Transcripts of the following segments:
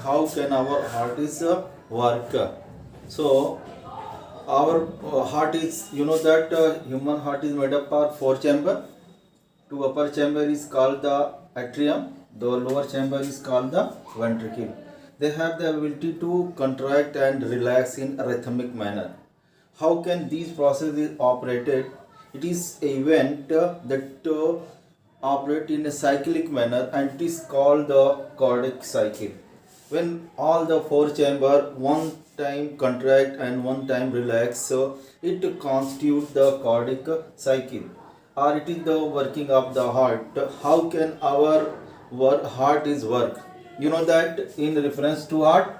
how can our heart is work. So our heart is, you know that human heart is made up of four chamber. Two upper chamber is called the atrium, the lower chamber is called the ventricle. They have the ability to contract and relax in a rhythmic manner. How can these processes operated? It is an event that operate in a cyclic manner, and it is called the cardiac cycle. When all the four chamber one time contract and one time relax, so it constitutes the cardiac cycle, or it is the working of the heart. How can our heart is work? You know that in reference to heart,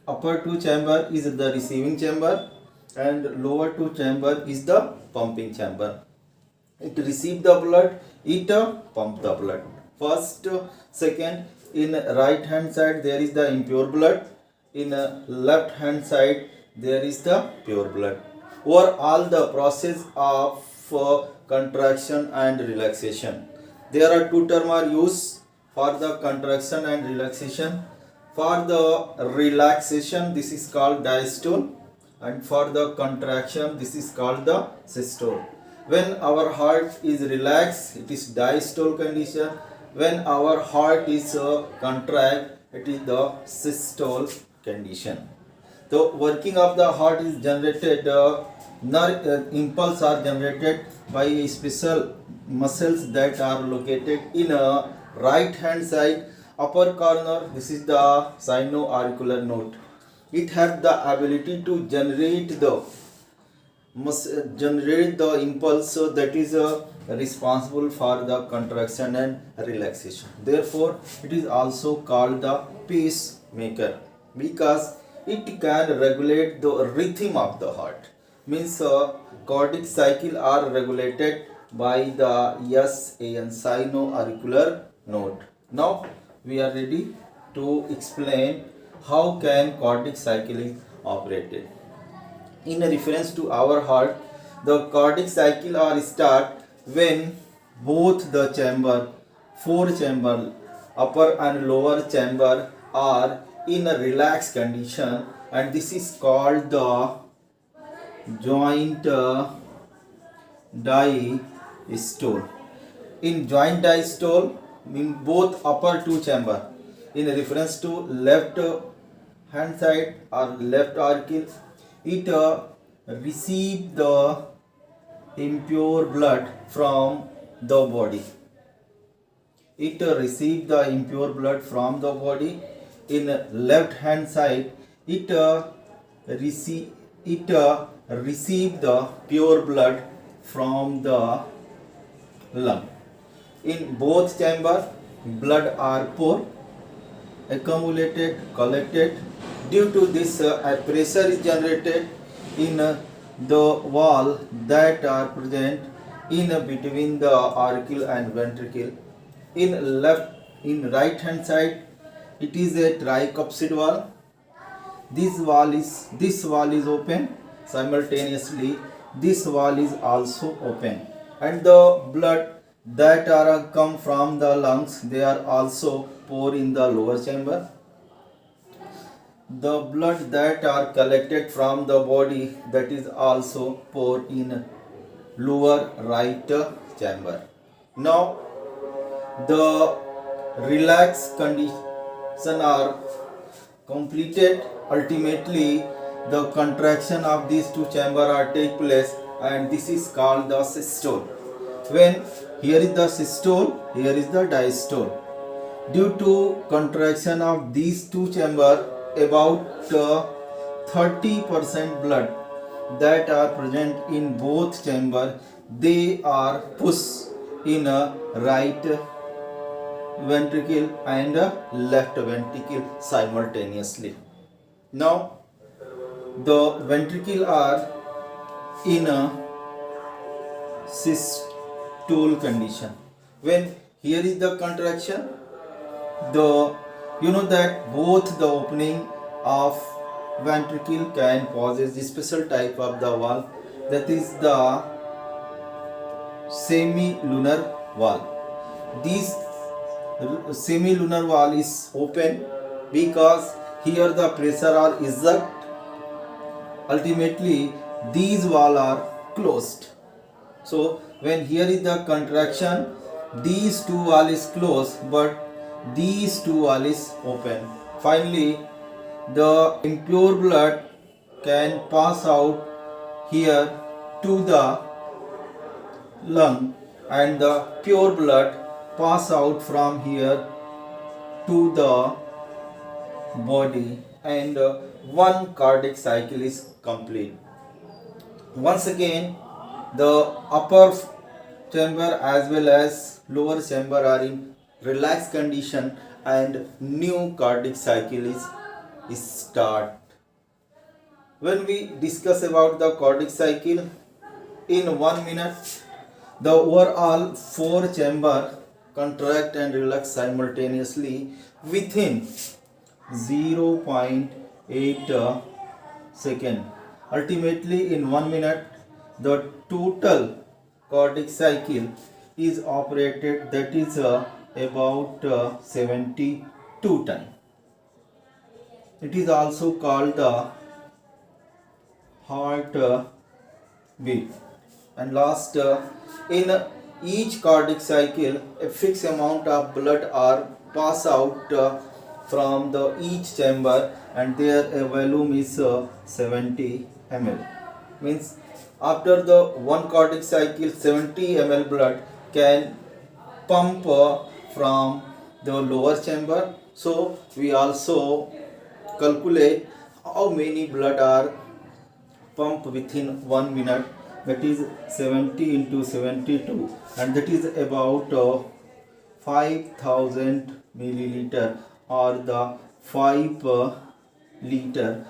upper two chamber is the receiving chamber and lower two chamber is the pumping chamber. It receive the blood, it pump the blood. First, second, in right hand side there is the impure blood, in left hand side there is the pure blood. Over all the process of contraction and relaxation, there are two terms are used for the contraction and relaxation. For the relaxation, this is called diastole, and for the contraction, this is called the systole. When our heart is relaxed, it is diastole condition. When our heart is contract, it is the systole condition. The working of the heart is generated, impulse are generated by special muscles that are located in a right hand side upper corner. This is the sinoauricular node. It has the ability to generate the impulse that is responsible for the contraction and relaxation. Therefore, it is also called the pacemaker because it can regulate the rhythm of the heart. Means cardiac cycle are regulated by the SAN, sinoauricular node. Now we are ready to explain how can cardiac cycle is operated. In reference to our heart, the cardiac cycle are start when both the chamber, four chamber, upper and lower chamber are in a relaxed condition, and this is called the joint diastole. In joint diastole, in both upper two chamber, in reference to left hand side or left auricle, it receive the impure blood from the body. It receive the impure blood from the body. In left hand side, it receive the pure blood from the lung. In both chamber, blood are poured, accumulated, collected. Due to this, pressure is generated in the wall that are present in between the auricle and ventricle. In right hand side, it is a tricuspid wall. This wall is open simultaneously. This wall is also open, and the blood that are come from the lungs, they are also pour in the lower chamber. The blood that are collected from the body, that is also pour in lower right chamber. Now the relaxed condition are completed. Ultimately, the contraction of these two chamber are take place, and this is called the systole. When here is the systole, here is the diastole. Due to contraction of these two chamber, about 30% blood that are present in both chamber, they are pushed in a right ventricle and left ventricle simultaneously. Now the ventricle are in a systole condition. When here is the contraction, you know that both the opening of ventricle can possess the special type of the valve, that is the semilunar valve. This semilunar valve is open because here the pressure are eject. Ultimately, these wall are closed. So when here is the contraction, these two wall is closed, but these two wall is open. Finally, the impure blood can pass out here to the lung, and the pure blood pass out from here to the body, and one cardiac cycle is complete. Once again, the upper chamber as well as lower chamber are in relaxed condition, and new cardiac cycle is start. When we discuss about the cardiac cycle, in 1 minute the overall four chamber contract and relax simultaneously within 0.8 second. Ultimately, in 1 minute, the total cardiac cycle is operated, that is about 72 times. It is also called the heart beat. And last, in each cardiac cycle, a fixed amount of blood are pass out from the each chamber, and their volume is 70 ml. Means after the one cardiac cycle, 70 ml blood can pump from the lower chamber. So we also calculate how many blood are pumped within 1 minute, that is 70 into 72, and that is about 5000 milliliter or the 5 liter